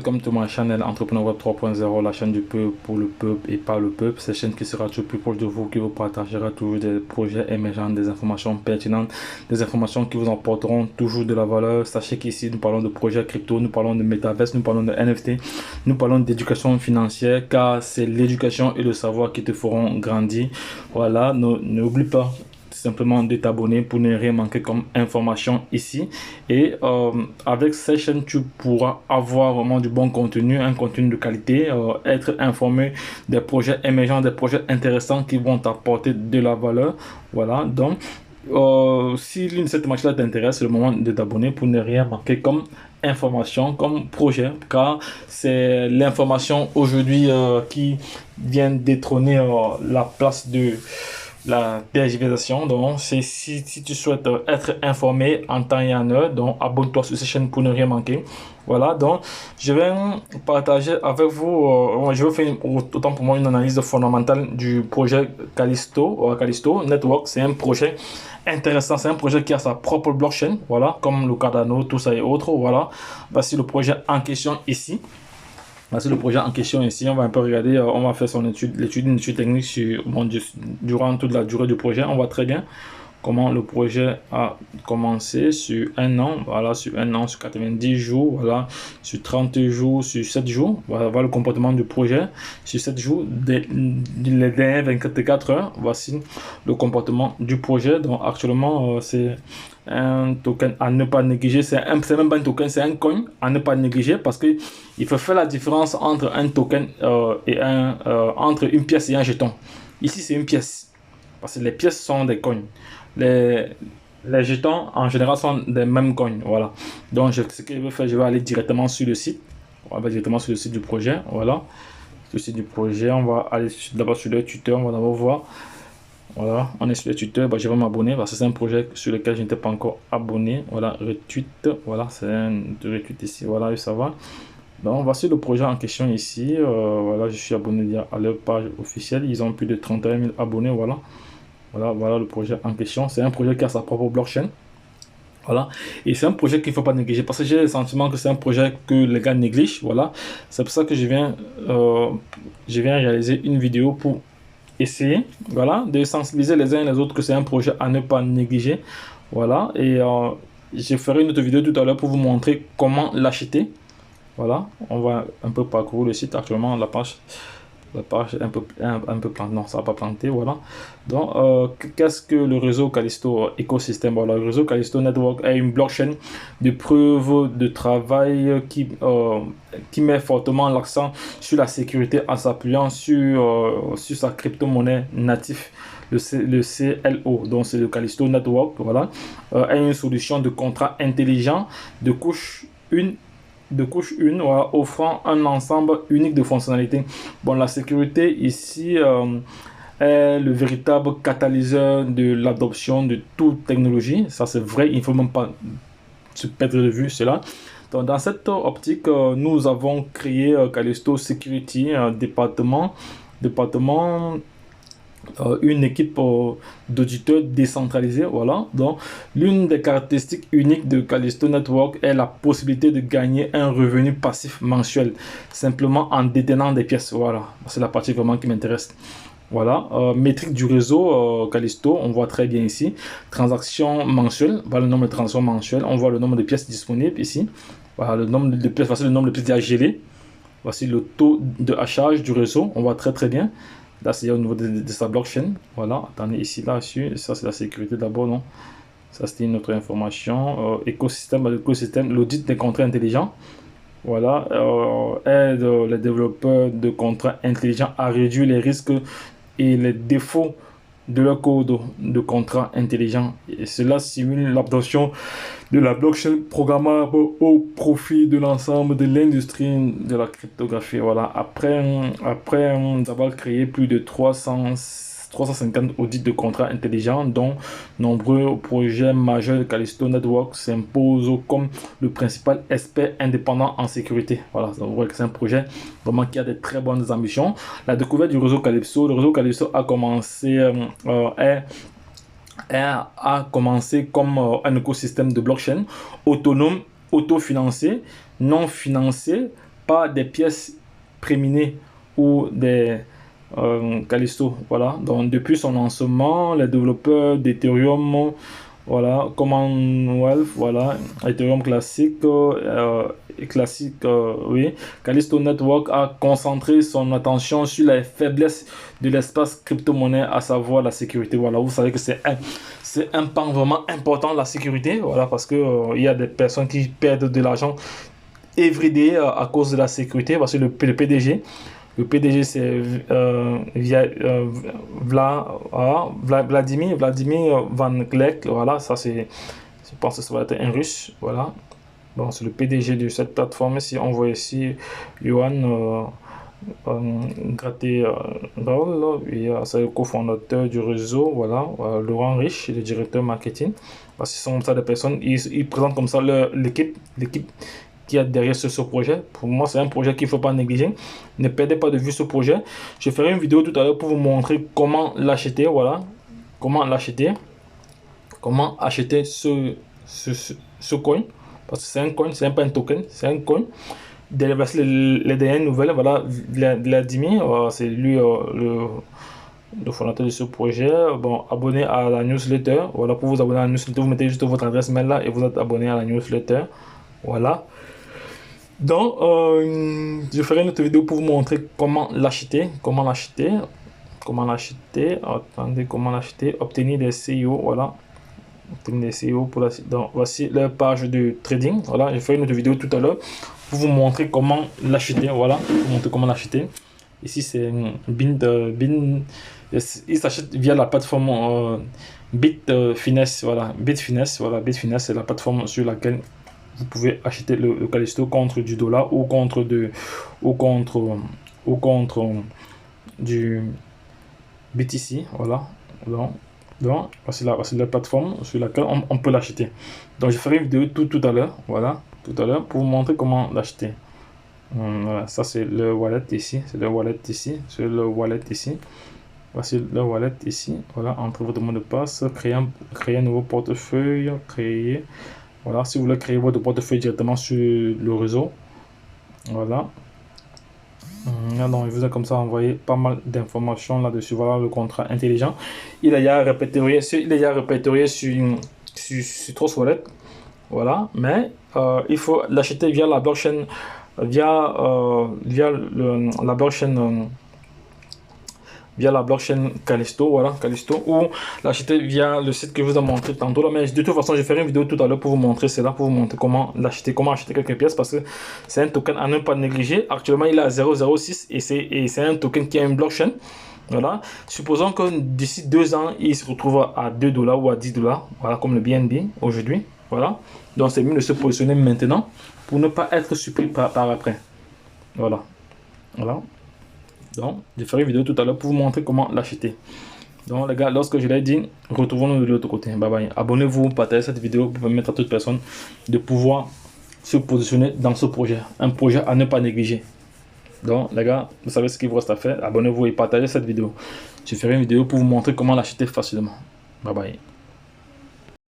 Welcome to my channel Entrepreneur Web 3.0, la chaîne du peuple pour le peuple et par le peuple. Cette chaîne qui sera toujours plus proche de vous, qui vous partagera toujours des projets émergents, des informations pertinentes, des informations qui vous apporteront toujours de la valeur. Sachez qu'ici, nous parlons de projets crypto, nous parlons de Metaverse, nous parlons de NFT, nous parlons d'éducation financière, car c'est l'éducation et le savoir qui te feront grandir. Voilà, n'oublie pas simplement de t'abonner pour ne rien manquer comme information ici. Et avec cette chaîne, tu pourras avoir vraiment du bon contenu, un contenu de qualité, être informé des projets émergents, des projets intéressants qui vont t'apporter de la valeur. Voilà, donc si l'une de ces thématiques t'intéresse, c'est le moment de t'abonner pour ne rien manquer comme information, comme projet, car c'est l'information aujourd'hui qui vient détrôner la place de la tergiversation. Donc si tu souhaites être informé en temps et en heure, donc abonne-toi sur cette chaîne pour ne rien manquer. Voilà, donc je vais partager avec vous, je vais faire autant pour moi une analyse fondamentale du projet Callisto. Callisto Network, c'est un projet intéressant, c'est un projet qui a sa propre blockchain, voilà, comme le Cardano, tout ça et autres. Voilà, voici le projet en question ici. C'est le projet en question ici. On va un peu regarder, on va faire une étude technique sur, durant toute la durée du projet. On voit très bien comment le projet a commencé sur un an, voilà, sur un an, sur 90 jours, voilà, sur 30 jours, sur 7 jours. Voilà, le comportement du projet sur 7 jours, les dernières 24 heures. Voici le comportement du projet. Donc actuellement, c'est un token à ne pas négliger. C'est même pas un token, c'est un coin à ne pas négliger, parce que il faut faire la différence entre un token et entre une pièce et un jeton. Ici, c'est une pièce, parce que les pièces sont des coins. Les jetons en général sont des mêmes coins. Voilà. Donc ce que je vais faire, je vais aller directement sur le site. On va directement sur le site du projet. Voilà. Sur le site du projet, on va aller d'abord sur le tuteur. On va d'abord voir. Voilà, on est sur le tuteur. Je vais m'abonner parce que c'est un projet sur lequel je n'étais pas encore abonné. Voilà, retweet. Voilà, c'est un retweet ici. Voilà, ça va. Donc voici le projet en question ici. Voilà, je suis abonné à leur page officielle. Ils ont plus de 31 000 abonnés. Voilà. Voilà le projet en question. C'est un projet qui a sa propre blockchain. Voilà. Et c'est un projet qu'il ne faut pas négliger, parce que j'ai le sentiment que c'est un projet que les gars négligent. Voilà. C'est pour ça que je viens réaliser une vidéo pour essayer, voilà, de sensibiliser les uns et les autres que c'est un projet à ne pas négliger. Voilà. Et je ferai une autre vidéo tout à l'heure pour vous montrer comment l'acheter. Voilà. On va un peu parcourir le site. Actuellement, la page est un peu plantée. Non, ça va pas planter. Voilà. Donc qu'est-ce que le réseau Callisto écosystème? Voilà, le réseau Callisto Network est une blockchain de preuve de travail qui met fortement l'accent sur la sécurité en s'appuyant sur sa crypto-monnaie native, le CLO. Donc c'est le Callisto Network. Voilà, est une solution de contrat intelligent de couche 1, voilà, offrant un ensemble unique de fonctionnalités. Bon, la sécurité ici est le véritable catalyseur de l'adoption de toute technologie. Ça, c'est vrai, il ne faut même pas se perdre de vue cela. Donc, dans cette optique, nous avons créé Callisto Security, département une équipe d'auditeurs décentralisés. Voilà. Donc l'une des caractéristiques uniques de Callisto Network est la possibilité de gagner un revenu passif mensuel simplement en détenant des pièces. Voilà, c'est la partie vraiment qui m'intéresse. Voilà, métrique du réseau Callisto, on voit très bien ici. Transactions mensuelles, voilà le nombre de transactions mensuelles. On voit le nombre de pièces disponibles ici. Voilà le nombre de pièces, voici le nombre de pièces déjà gelées. Voici le taux de hachage du réseau, on voit très bien. Là, c'est au niveau de sa blockchain. Voilà, attendez, ici, là-dessus, ça c'est la sécurité d'abord, non? Ça c'est une autre information. Écosystème, l'audit des contrats intelligents. Voilà, aide les développeurs de contrats intelligents à réduire les risques et les défauts de leur code de contrat intelligent. Et cela simule l'adoption de la blockchain programmable au profit de l'ensemble de l'industrie de la cryptographie. Voilà, après avoir créé plus de 350 audits de contrats intelligents, dont nombreux projets majeurs de Callisto Network s'imposent comme le principal expert indépendant en sécurité. Voilà, on voit que c'est un projet vraiment qui a de très bonnes ambitions. La découverte du réseau Calypso, le réseau Calypso a commencé comme un écosystème de blockchain autonome, autofinancé, non financé, pas des pièces préminées ou des Callisto. Voilà, donc depuis son lancement, les développeurs d'Ethereum, voilà, Commonwealth, voilà, Ethereum classique, oui, Callisto Network a concentré son attention sur les faiblesses de l'espace crypto-monnaie, à savoir la sécurité. Voilà, vous savez que c'est un pan vraiment important, la sécurité, voilà, parce que il y a des personnes qui perdent de l'argent everyday à cause de la sécurité, parce que le PDG, c'est Vladimir Van Gleck. Voilà, ça c'est, je pense que ça va être un russe. Voilà, bon, c'est le PDG de cette plateforme. Si on voit ici Johan c'est le cofondateur du réseau. Voilà, Laurent Rich, le directeur marketing. Parce que ce sont ça des personnes, ils présentent comme ça l'équipe qui est derrière ce projet. Pour moi, c'est un projet qu'il ne faut pas négliger. Ne perdez pas de vue ce projet. Je ferai une vidéo tout à l'heure pour vous montrer comment l'acheter. Voilà, comment l'acheter, comment acheter ce coin, parce que c'est un coin, c'est pas un token, c'est un coin. Les dernières nouvelles, voilà, Vladimir, c'est lui le fondateur de ce projet. Bon, abonnez à la newsletter. Voilà, pour vous abonner à la newsletter, vous mettez juste votre adresse mail là et vous êtes abonné à la newsletter. Voilà. Donc, je ferai une autre vidéo pour vous montrer comment l'acheter. Attendez, comment l'acheter. Obtenir des CEO, voilà. Obtenir des CEO pour la. Donc, voici leur page de trading. Voilà, je ferai une autre vidéo tout à l'heure pour vous montrer comment l'acheter. Voilà, pour vous montrer comment l'acheter. Ici, c'est il s'achète via la plateforme Bitfinex. Voilà, Bitfinex, c'est la plateforme sur laquelle vous pouvez acheter le Callisto contre du dollar ou contre du BTC. Voilà, donc voici la plateforme sur laquelle on peut l'acheter. Donc je ferai une vidéo tout à l'heure, voilà, tout à l'heure, pour vous montrer comment l'acheter. Voilà, ça c'est le wallet ici, voici le wallet ici. Voilà, entrez votre mot de passe, créer un nouveau portefeuille, voilà, si vous voulez créer votre portefeuille directement sur le réseau. Voilà. Donc, il vous a comme ça envoyé pas mal d'informations là-dessus. Voilà le contrat intelligent. Il est déjà répertorié sur Trust Wallet. Voilà, mais il faut l'acheter via la blockchain, via la blockchain Callisto, voilà, Callisto, ou l'acheter via le site que je vous ai montré tantôt là. Mais de toute façon, je ferai une vidéo tout à l'heure pour vous montrer cela, pour vous montrer comment l'acheter, comment acheter quelques pièces, parce que c'est un token à ne pas négliger. Actuellement, il est à 0,06 et c'est un token qui a une blockchain. Voilà, supposons que d'ici 2 ans, il se retrouve à $2 ou à $10, voilà, comme le BNB aujourd'hui. Voilà, donc c'est mieux de se positionner maintenant pour ne pas être surpris par après. Voilà, voilà. Donc, je ferai une vidéo tout à l'heure pour vous montrer comment l'acheter. Donc, les gars, lorsque je l'ai dit, retrouvons-nous de l'autre côté. Bye bye. Abonnez-vous, partagez cette vidéo pour permettre à toute personne de pouvoir se positionner dans ce projet. Un projet à ne pas négliger. Donc, les gars, vous savez ce qu'il vous reste à faire. Abonnez-vous et partagez cette vidéo. Je ferai une vidéo pour vous montrer comment l'acheter facilement. Bye bye.